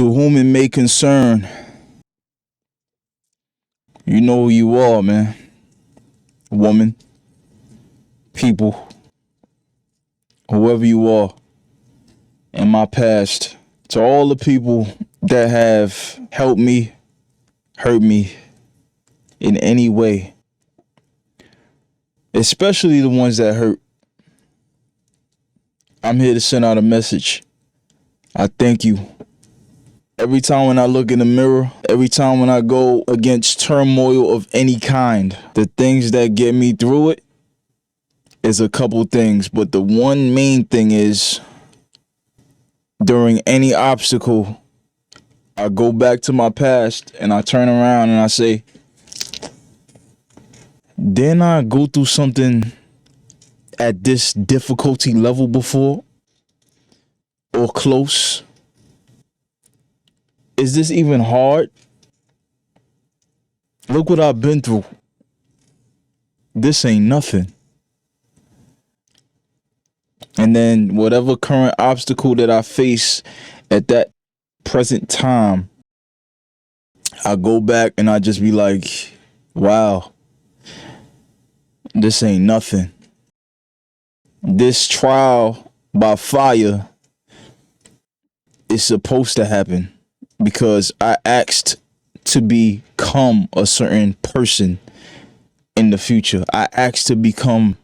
To whom it may concern, you know who you are, man. Woman, people, whoever you are. In my past, to all the people that have helped me, hurt me in any way, especially the ones that hurt, I'm here to send out a message. I thank you. Every time when I look in the mirror, every time when I go against turmoil of any kind, the things that get me through it is a couple things. But the one main thing is, during any obstacle, I go back to my past and I turn around and I say, didn't I go through something at this difficulty level before? Or close? Is this even hard? Look what I've been through. This ain't nothing. And then whatever current obstacle that I face at that present time, I go back and I just be like, wow, this ain't nothing. This trial by fire is supposed to happen because I asked to become a certain person in the future. I asked to become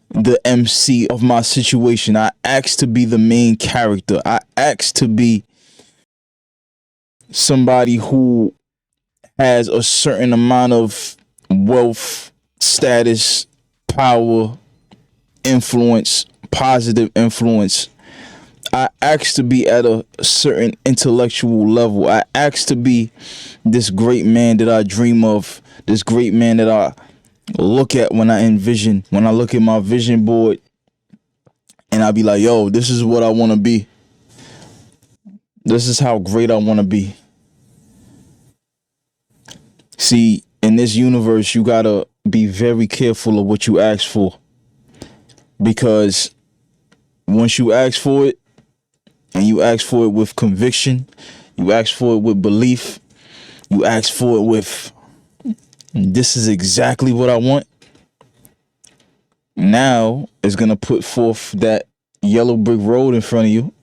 the MC of my situation. I asked to be the main character. I asked to be somebody who has a certain amount of wealth, status, power, influence, positive influence. I asked to be at a certain intellectual level. I asked to be this great man that I dream of, this great man that I look at when I look at my vision board and I be like, yo, this is what I want to be. This is how great I want to be. See, in this universe, you got to be very careful of what you ask for. Because once you ask for it, and you ask for it with conviction, you ask for it with belief, you ask for it with, this is exactly what I want. Now it's going to put forth that yellow brick road in front of you,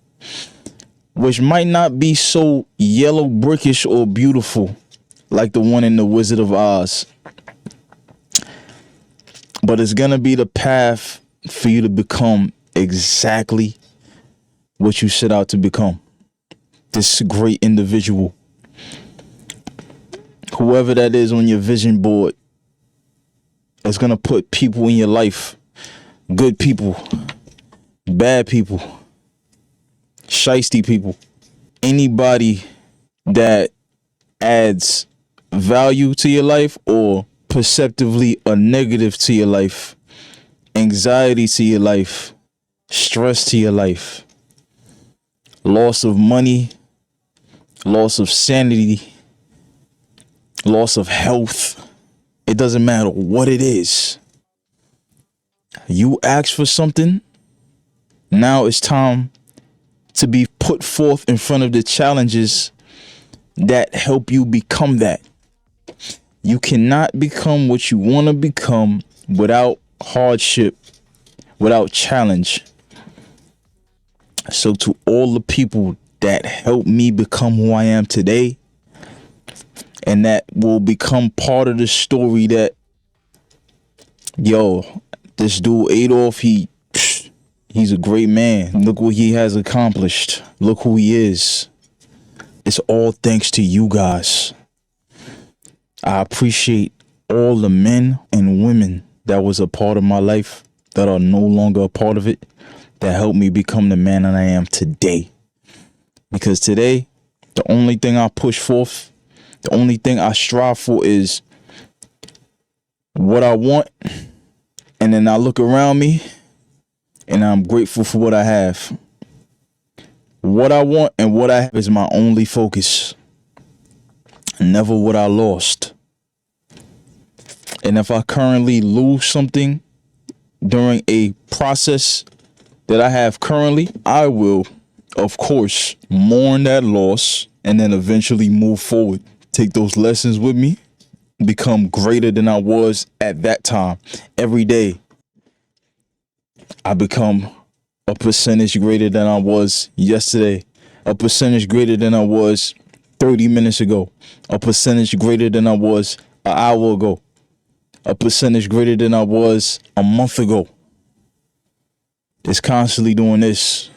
which might not be so yellow brickish or beautiful like the one in The Wizard of Oz. But it's going to be the path for you to become exactly what you set out to become. This great individual. Whoever that is on your vision board is going to put people in your life. Good people. Bad people. Shiesty people. Anybody that adds value to your life or perceptively a negative to your life. Anxiety to your life. Stress to your life. Loss of money. Loss of sanity. Loss of health. It doesn't matter what it is. You ask for something. Now it's time to be put forth in front of the challenges that help you become that. You cannot become what you want to become without hardship, without challenge. So to all the people that helped me become who I am today, and that will become part of the story that, yo, this dude Adolf, he's a great man. Look what he has accomplished. Look who he is. It's all thanks to you guys. I appreciate all the men and women that was a part of my life that are no longer a part of it, that helped me become the man that I am today. Because today, the only thing I push forth, the only thing I strive for is what I want. And then I look around me and I'm grateful for what I have. What I want and what I have is my only focus. Never what I lost. And if I currently lose something during a process that I have currently, I will Of course, mourn that loss and then eventually move forward. Take those lessons with me, become greater than I was at that time. Every day, I become a percentage greater than I was yesterday, a percentage greater than I was 30 minutes ago, a percentage greater than I was an hour ago, a percentage greater than I was a month ago. It's constantly doing this.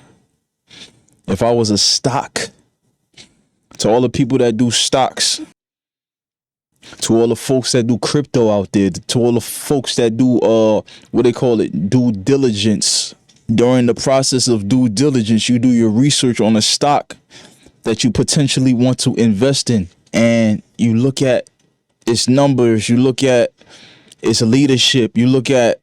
If I was a stock, to all the people that do stocks, to all the folks that do crypto out there, to all the folks that do what they call it, due diligence. During the process of due diligence, you do your research on a stock that you potentially want to invest in, and you look at its numbers, you look at its leadership, you look at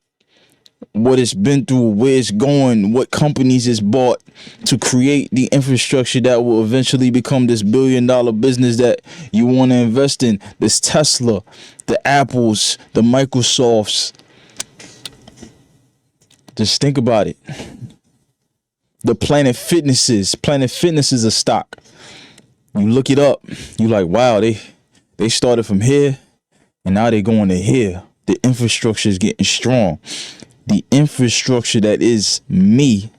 what it's been through, where it's going, what companies it's bought to create the infrastructure that will eventually become this billion-dollar business that you want to invest in. This Tesla, the Apples, the Microsofts. Just think about it. The Planet Fitnesses. Planet Fitness is a stock. You look it up, you like, wow, they started from here and now they're going to here. The infrastructure is getting strong. The infrastructure that is me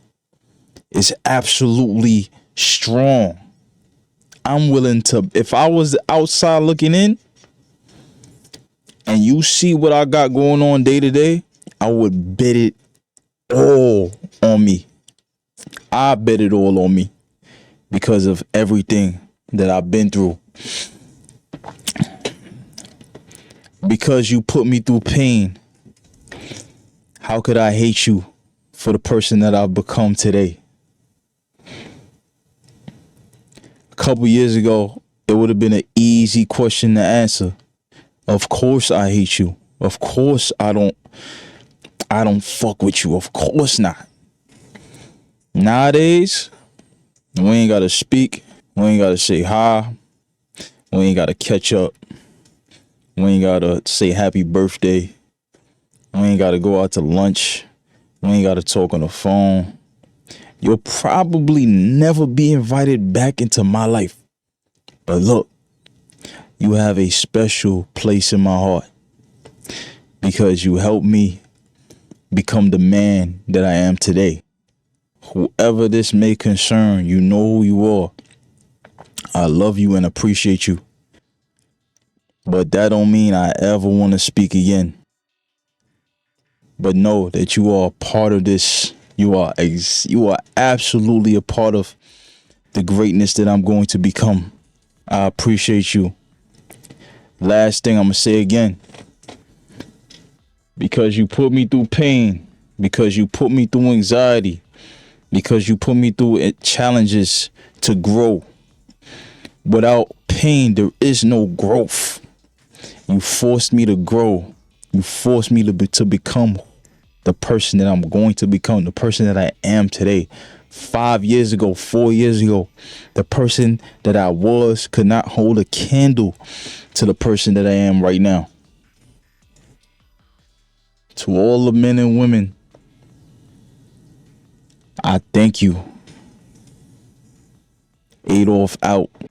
is absolutely strong. I'm willing to, if I was outside looking in and you see what I got going on day to day, I would bet it all on me. I bet it all on me because of everything that I've been through. Because you put me through pain, how could I hate you for the person that I've become today? A couple years ago, it would have been an easy question to answer. Of course I hate you. Of course I don't fuck with you. Of course not. Nowadays, we ain't gotta speak. We ain't gotta say hi. We ain't gotta catch up. We ain't gotta say happy birthday. We ain't gotta go out to lunch. We ain't gotta talk on the phone. You'll probably never be invited back into my life. But look, you have a special place in my heart because you helped me become the man that I am today. Whoever this may concern, you know who you are. I love you and appreciate you. But that don't mean I ever want to speak again. But know that you are a part of this. You are absolutely a part of the greatness that I'm going to become. I appreciate you. Last thing I'm going to say again. Because you put me through pain. Because you put me through anxiety. Because you put me through challenges to grow. Without pain, there is no growth. You forced me to grow. You forced me to become the person that I'm going to become, the person that I am today. 5 years ago, 4 years ago, the person that I was could not hold a candle to the person that I am right now. To all the men and women, I thank you. Adolf out.